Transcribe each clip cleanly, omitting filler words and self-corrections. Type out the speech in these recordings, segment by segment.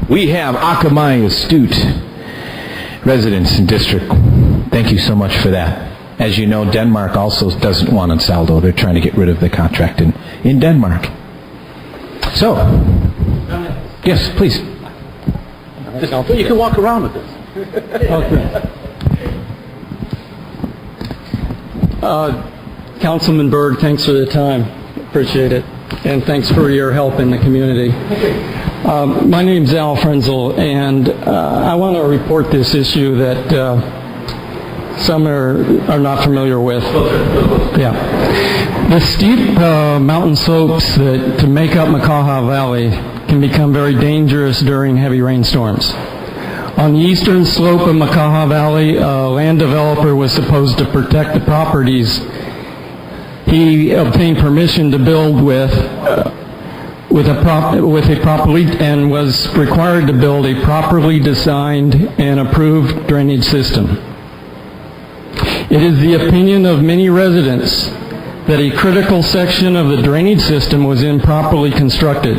We have Akamai astute residents in district. Thank you so much for that. As you know, Denmark also doesn't want Ansaldo. They're trying to get rid of the contract in Denmark. So, yes, please. You can walk around with this. Councilman Berg, thanks for the time. Appreciate it. And thanks for your help in the community. My name's Frenzel, and I want to report this issue that some are not familiar with. Yeah. The steep mountain slopes that to make up Makaha Valley can become very dangerous during heavy rainstorms. On the eastern slope of Makaha Valley, a land developer was supposed to protect the properties he obtained permission to build with a properly and was required to build a properly designed and approved drainage system. It is the opinion of many residents that a critical section of the drainage system was improperly constructed,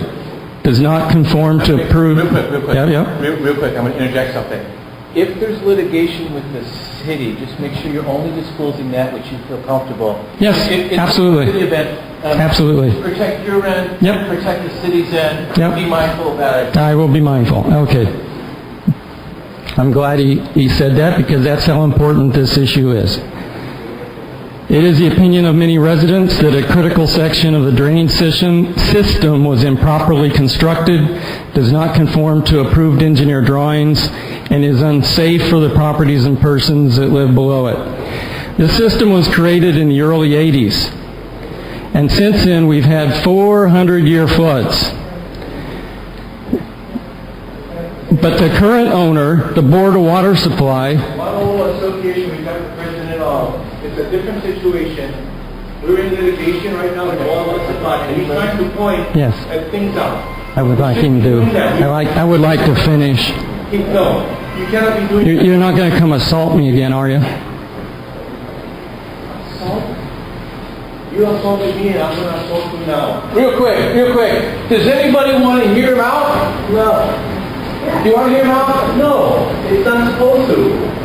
does not conform to approved... Real quick. Real quick, I'm going to interject something. If there's litigation with the city, just make sure you're only disclosing that which you feel comfortable. Yes, absolutely. It's a city event. Absolutely. Protect your end, protect the city's end. Be mindful about it. I will be mindful. Okay. I'm glad he said that, because that's how important this issue is. It is the opinion of many residents that a critical section of the drainage system was improperly constructed, does not conform to approved engineer drawings, and is unsafe for the properties and persons that live below it. The system was created in the early 80s, and since then we've had 400-year floods. But the current owner, the Board of Water Supply... My whole association, we got the president and all. It's a different situation. We're in litigation right now with the Water Supply, and he's trying to point things out. I would like him to. I would like to finish. No, you cannot be doing You're not going to come assault me again, are you? Assault? You assaulted me, and I'm going to assault you now. Real quick. Does anybody want to hear him out? No. Do you want to hear him out? No. It's not supposed to.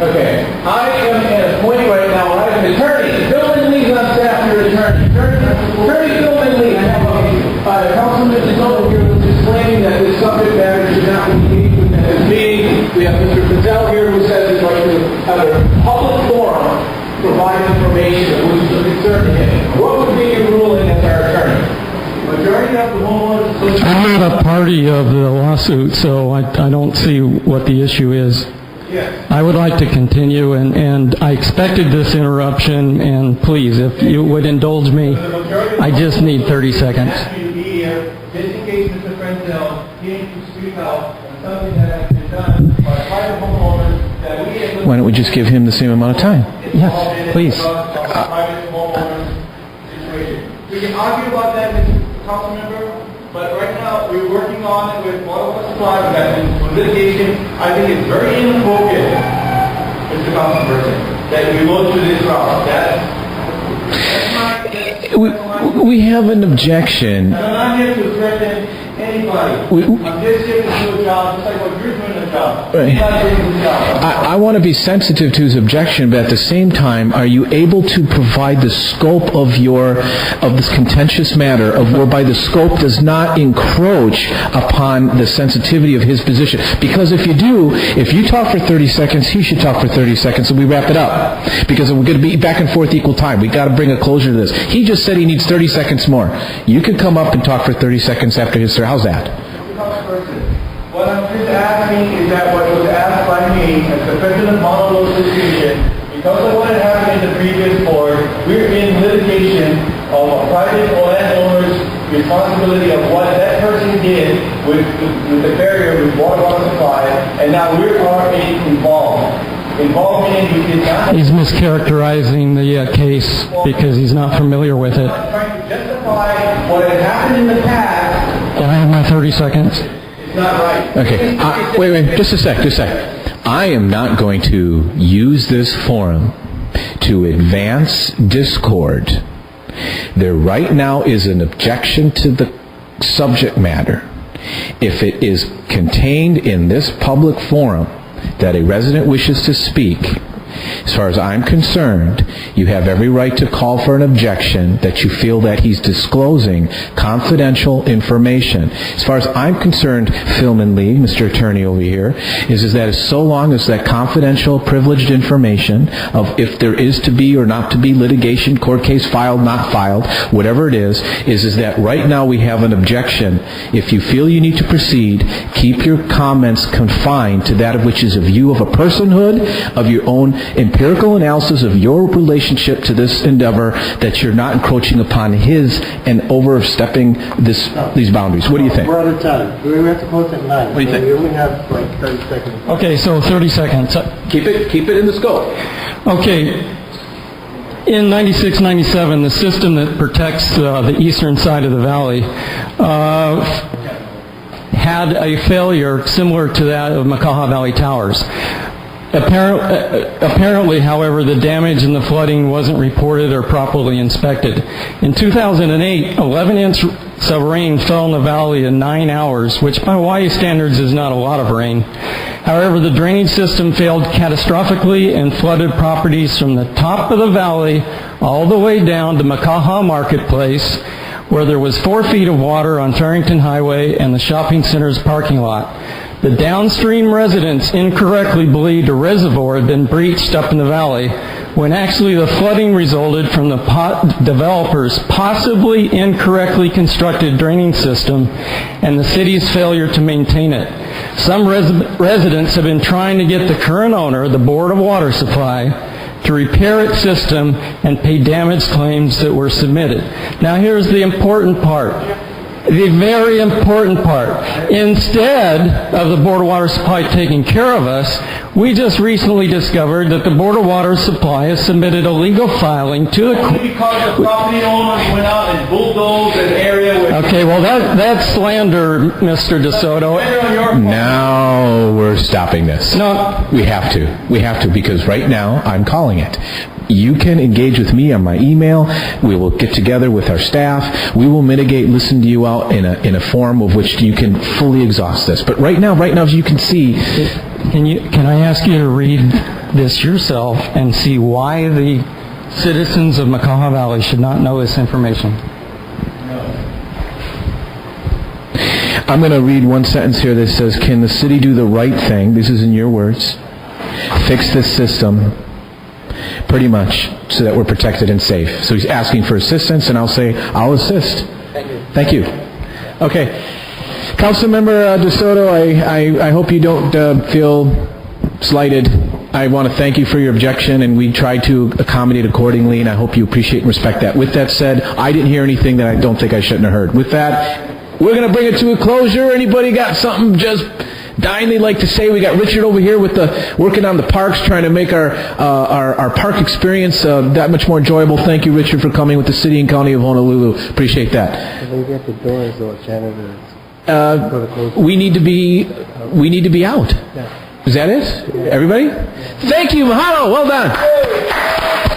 Okay. I am at a point right now where I have an attorney. Philman Lee's on staff, your attorney. Attorney Philman Lee. I have a Councilman DeSoto here who's explaining that this subject matter should not be engaged with at this meeting. We have Mr. Frenzel here who says he'd like to have a public forum provide information of which is a concern to him. What would be your ruling as our attorney? Majority of the homeowners association... I'm not a party of the lawsuit, so I don't see what the issue is. Yes. I would like to continue, and I expected this interruption, and please, if you would indulge me, I just need 30 seconds. Just in case Mr. Frenzel needs to speak out on something that has been done by private homeowners that we... Why don't we just give him the same amount of time? Yes, please. Private homeowners situation. We can argue about that, Mr. Council member, but right now we're working on it with Water Supply that is litigation. I think it's very inappropriate, Mr. Council Person, that we go through this route. We have an objection. I'm not here to threaten anybody. I'm just here to do a job, just like what you're doing a job. Right. I want to be sensitive to his objection, but at the same time, are you able to provide the scope of this contentious matter, whereby the scope does not encroach upon the sensitivity of his position? Because if you do, if you talk for 30 seconds, he should talk for 30 seconds, and we wrap it up. Because we're going to be back and forth equal time. We've got to bring a closure to this. He just said he needs 30 seconds more. You can come up and talk for 30 seconds after his turn. How's that? What I'm just asking is that what was asked by me as the President of Honolulu Association, because of what had happened in the previous board, we're in litigation of a private landowner's responsibility of what that person did with the barrier with water supply, and now we're already involved. He's mischaracterizing the case because he's not familiar with it. I'm trying to justify what had happened in the past. Can I have my 30 seconds? It's not right. Okay. Wait. Just a sec. I am not going to use this forum to advance discord. There right now is an objection to the subject matter. If it is contained in this public forum that a resident wishes to speak, as far as I'm concerned, you have every right to call for an objection that you feel that he's disclosing confidential information. As far as I'm concerned, Philman Lee, Mr. Attorney over here, is that as so long as that confidential, privileged information of if there is to be or not to be litigation, court case filed, not filed, whatever it is that right now we have an objection. If you feel you need to proceed, keep your comments confined to that of which is a view of a personhood, of your own empirical analysis of your relationship to this endeavor, that you're not encroaching upon his and overstepping these boundaries. What do you think? We're out of time. We have to close at 9. What do you think? We only have like 30 seconds. Okay, so 30 seconds. Keep it in the scope. Okay. In 96-97, the system that protects the eastern side of the valley had a failure similar to that of Makaha Valley Towers. Apparently, however, the damage and the flooding wasn't reported or properly inspected. In 2008, 11 inches of rain fell in the valley in 9 hours, which by Hawaii standards is not a lot of rain. However, the drainage system failed catastrophically and flooded properties from the top of the valley all the way down to Makaha Marketplace, where there was 4 feet of water on Farrington Highway and the shopping center's parking lot. The downstream residents incorrectly believed a reservoir had been breached up in the valley, when actually the flooding resulted from the developer's possibly incorrectly constructed draining system and the city's failure to maintain it. Some residents have been trying to get the current owner, the Board of Water Supply, to repair its system and pay damage claims that were submitted. Now here's the important part. The very important part. Instead of the Board of Water Supply taking care of us, we just recently discovered that the Board of Water Supply has submitted a legal filing to the... Only because the property owners went out and bulldozed an area where... Okay, well that's slander, Mr. DeSoto. Now we're stopping this. No. We have to, because right now I'm calling it. You can engage with me on my email. We will get together with our staff. We will mitigate, listen to you out in a form of which you can fully exhaust this. But right now, as you can see... Can I ask you to read this yourself and see why the citizens of Makaha Valley should not know this information? I'm going to read one sentence here that says, can the city do the right thing? This is in your words. Fix this system, pretty much, so that we're protected and safe. So he's asking for assistance, and I'll say, I'll assist. Thank you. Okay. Councilmember DeSoto, I hope you don't feel slighted. I want to thank you for your objection, and we tried to accommodate accordingly, and I hope you appreciate and respect that. With that said, I didn't hear anything that I don't think I shouldn't have heard. With that, we're going to bring it to a closure. Anybody got something just dying they'd like to say? We got Richard over here with working on the parks, trying to make our park experience that much more enjoyable. Thank you, Richard, for coming with the City and County of Honolulu. Appreciate that. If we get the doors or janitors. We need to be out. Yeah. Is that it? Yeah. Everybody? Thank you, mahalo. Well done.